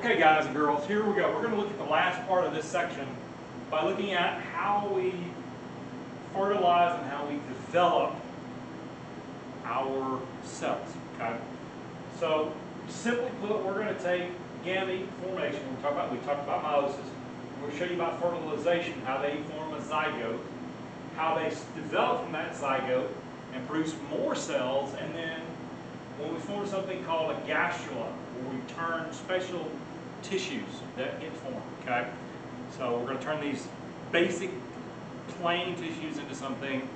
Okay, guys and girls, here we go. We're going to look at the last part of this section by looking at how we fertilize and how we develop our cells. Okay, so simply put, we're going to take gamete formation. We talked about meiosis. We'll show you about fertilization, how they form a zygote, how they develop from that zygote and produce more cells, and then when we form something called a gastrula, where we turn special tissues that get formed. Okay, so we're going to turn these basic plain tissues into something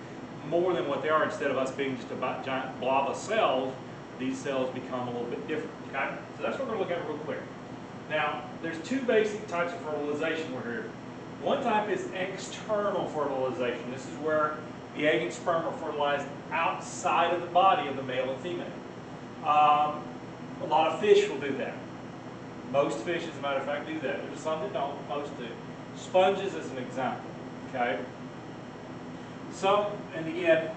more than what they are. Instead of us being just a giant blob of cells, these cells become a little bit different. Okay, so that's what we're going to look at real quick. Now, there's two basic types of fertilization we're here. One type is external fertilization. This is where the egg and sperm are fertilized outside of the body of the male and female. A lot of fish will do that. Most fish, as a matter of fact, do that. There's some that don't, most do. Sponges is an example, okay? So, and again,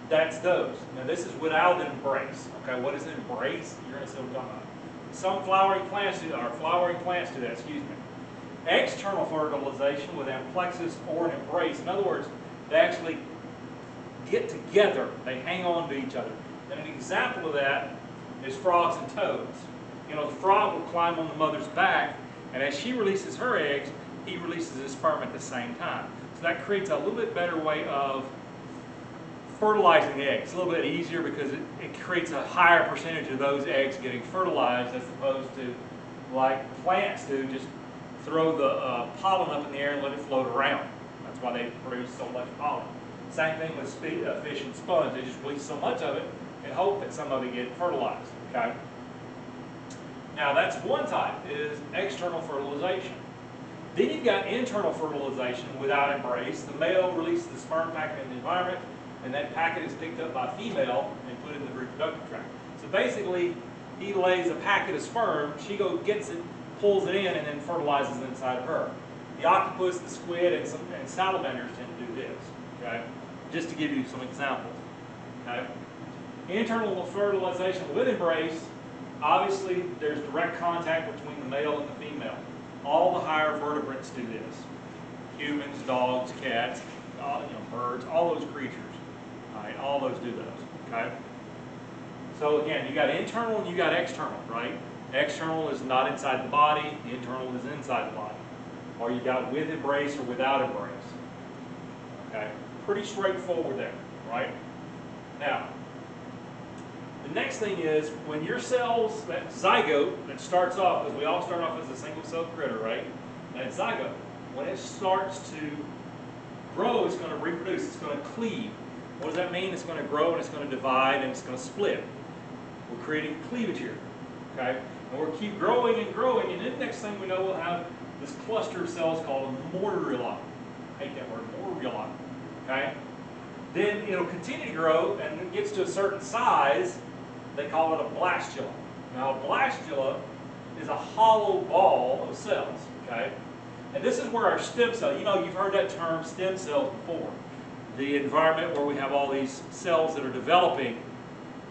that's those. Now this is without an embrace, okay? What is an embrace? You're going to see what I'm talking about. Some flowering plants do that, excuse me. External fertilization with amplexus or an embrace. In other words, they actually get together. They hang on to each other. And an example of that is frogs and toads. You know, the frog will climb on the mother's back, and as she releases her eggs, he releases his sperm at the same time. So that creates a little bit better way of fertilizing the eggs. It's a little bit easier because it creates a higher percentage of those eggs getting fertilized as opposed to like plants do, just throw the pollen up in the air and let it float around. That's why they produce so much pollen. Same thing with fish and sponge. They just release so much of it and hope that some of it get fertilized. Okay. Now that's one type, is external fertilization. Then you've got internal fertilization without embrace. The male releases the sperm packet in the environment, and that packet is picked up by female and put in the reproductive tract. So basically, he lays a packet of sperm, she gets it, pulls it in, and then fertilizes it inside of her. The octopus, the squid, and salamanders tend to do this. Okay, just to give you some examples. Okay, internal fertilization with embrace. Obviously, there's direct contact between the male and the female. All the higher vertebrates do this. Humans, dogs, cats, birds, all those creatures. All right, all those do those. Okay. So again, you got internal and you got external, right? External is not inside the body. The internal is inside the body. Or you got with embrace or without embrace. Okay. Pretty straightforward there, right? Now, the next thing is, when your cells, that zygote that starts off, because we all start off as a single-celled critter, right? That zygote, when it starts to grow, it's going to reproduce, it's going to cleave. What does that mean? It's going to grow and it's going to divide and it's going to split. We're creating cleavage here, okay? And we'll keep growing, and then the next thing we know, we'll have this cluster of cells called a mortariolon. I hate that word, mortariolon, okay? Then it'll continue to grow, and it gets to a certain size. They call it a blastula. Now, a blastula is a hollow ball of cells, okay? And this is where our stem cell, you've heard that term stem cells before. The environment where we have all these cells that are developing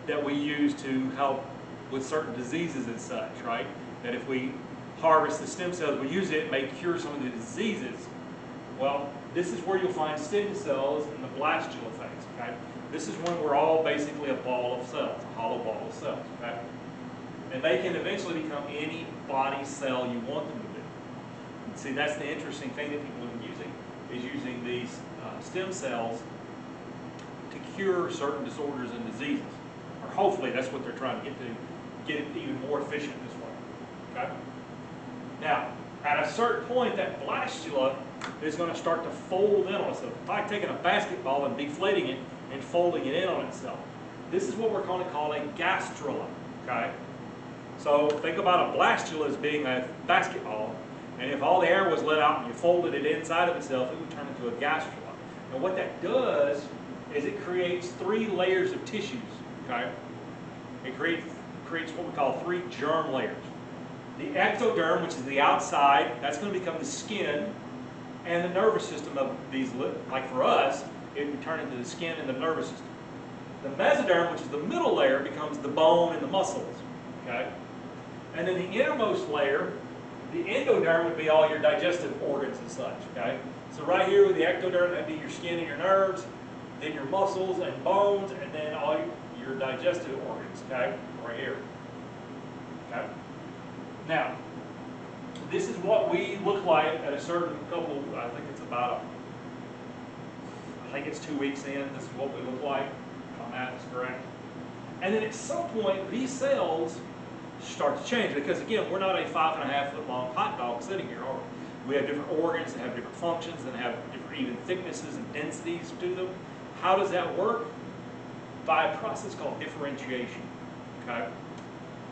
that we use to help with certain diseases and such, right? That if we harvest the stem cells, we use it, it may cure some of the diseases. Well, this is where you'll find stem cells in the blastula phase, okay? This is when we're all basically a ball of cells, a hollow ball of cells, okay? And they can eventually become any body cell you want them to be. And see, that's the interesting thing that people are using these stem cells to cure certain disorders and diseases. Or hopefully that's what they're trying to get it even more efficient this way, okay? Now, at a certain point, that blastula is going to start to fold in on itself. It's like taking a basketball and deflating it and folding it in on itself. This is what we're going to call a gastrula, okay? So think about a blastula as being a basketball, and if all the air was let out and you folded it inside of itself, it would turn into a gastrula. And what that does is it creates 3 layers of tissues, okay? It creates what we call 3 germ layers. The ectoderm, which is the outside, that's going to become the skin and the nervous system of these, like for us, it would turn into the skin and the nervous system. The mesoderm, which is the middle layer, becomes the bone and the muscles, okay? And then the innermost layer, the endoderm, would be all your digestive organs and such, okay? So right here with the ectoderm, that'd be your skin and your nerves, then your muscles and bones, and then all your digestive organs, okay? Right here, okay? Now, this is what we look like at a certain couple, I think it's about, I think it's 2 weeks in, this is what we look like, if my math is correct. And then at some point, these cells start to change, because again, we're not a 5.5 foot long hot dog sitting here, are we? We have different organs that have different functions and have different even thicknesses and densities to them. How does that work? By a process called differentiation, okay?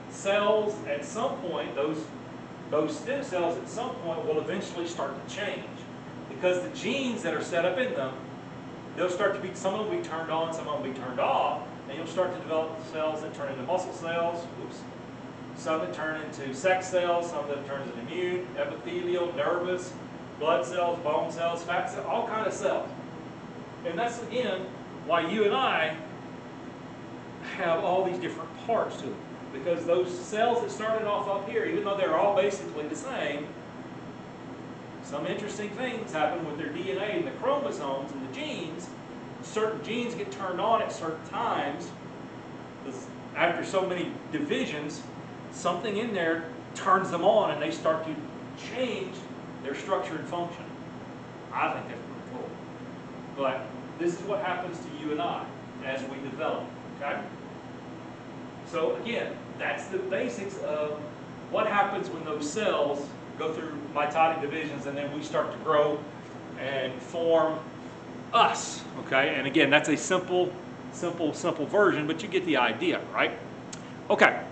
Cells at some point, those stem cells at some point will eventually start to change, because the genes that are set up in them, they'll start to be, some of them will be turned on, some of them will be turned off, and you'll start to develop cells that turn into muscle cells, some that turn into sex cells, some that turn into immune, epithelial, nervous, blood cells, bone cells, fat cells, all kinds of cells. And that's, again, why you and I have all these different parts to them. Because those cells that started off up here, even though they're all basically the same, some interesting things happen with their DNA and the chromosomes and the genes. Certain genes get turned on at certain times. After so many divisions, something in there turns them on and they start to change their structure and function. I think that's pretty cool. But this is what happens to you and I as we develop, okay? So again, that's the basics of what happens when those cells go through mitotic divisions and then we start to grow and form us, okay? And again, that's a simple version, but you get the idea, right? Okay.